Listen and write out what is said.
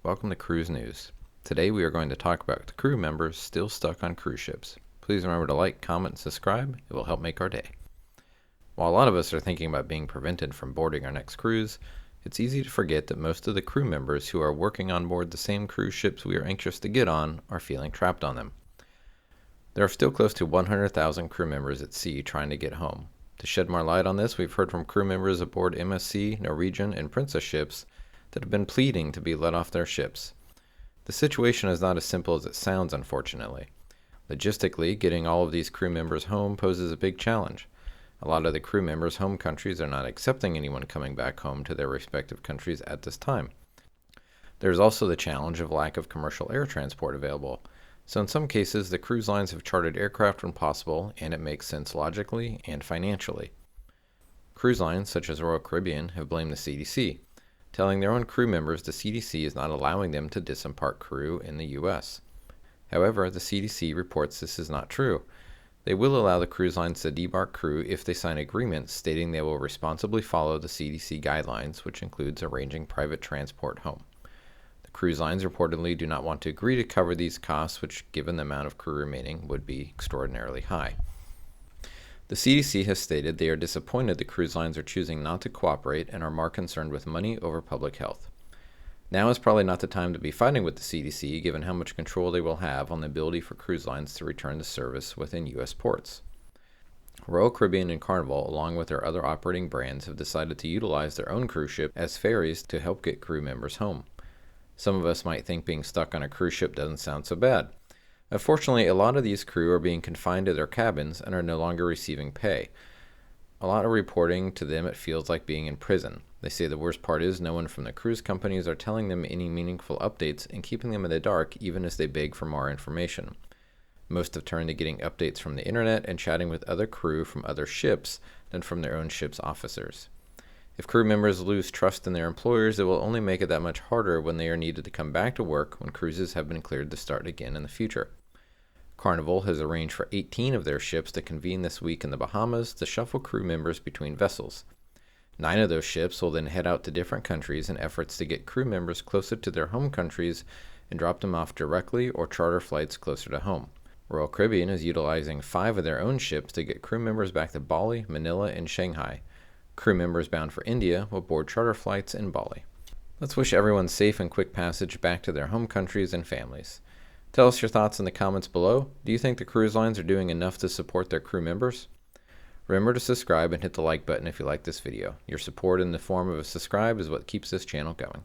welcome to Cruise News. Today we are going to talk about the crew members still stuck on cruise ships. Please remember to like, comment, and subscribe. It will help make our day. While a lot of us are thinking about being prevented from boarding our next cruise, it's easy to forget that most of the crew members who are working on board the same cruise ships we are anxious to get on are feeling trapped on them. There are still close to 100,000 crew members at sea trying to get home. To shed more light on this, we've heard from crew members aboard MSC, Norwegian, and Princess ships that have been pleading to be let off their ships. The situation is not as simple as it sounds, unfortunately. Logistically, getting all of these crew members home poses a big challenge. A lot of the crew members' home countries are not accepting anyone coming back home to their respective countries at this time. There's also the challenge of lack of commercial air transport available. So in some cases, the cruise lines have chartered aircraft when possible, and it makes sense logically and financially. Cruise lines, such as Royal Caribbean, have blamed the CDC, telling their own crew members the CDC is not allowing them to disembark crew in the U.S. However, the CDC reports this is not true. They will allow the cruise lines to debark crew if they sign agreements stating they will responsibly follow the CDC guidelines, which includes arranging private transport home. The cruise lines reportedly do not want to agree to cover these costs, which, given the amount of crew remaining, would be extraordinarily high. The CDC has stated they are disappointed the cruise lines are choosing not to cooperate and are more concerned with money over public health. Now is probably not the time to be fighting with the CDC, given how much control they will have on the ability for cruise lines to return to service within U.S. ports. Royal Caribbean and Carnival, along with their other operating brands, have decided to utilize their own cruise ship as ferries to help get crew members home. Some of us might think being stuck on a cruise ship doesn't sound so bad. Unfortunately, a lot of these crew are being confined to their cabins and are no longer receiving pay. A lot of reporting to them it feels like being in prison. They say the worst part is no one from the cruise companies are telling them any meaningful updates and keeping them in the dark even as they beg for more information. Most have turned to getting updates from the internet and chatting with other crew from other ships than from their own ship's officers. If crew members lose trust in their employers, it will only make it that much harder when they are needed to come back to work when cruises have been cleared to start again in the future. Carnival has arranged for 18 of their ships to convene this week in the Bahamas to shuffle crew members between vessels. 9 of those ships will then head out to different countries in efforts to get crew members closer to their home countries and drop them off directly or charter flights closer to home. Royal Caribbean is utilizing 5 of their own ships to get crew members back to Bali, Manila, and Shanghai. Crew members bound for India will board charter flights in Bali. Let's wish everyone safe and quick passage back to their home countries and families. Tell us your thoughts in the comments below. Do you think the cruise lines are doing enough to support their crew members? Remember to subscribe and hit the like button if you like this video. Your support in the form of a subscribe is what keeps this channel going.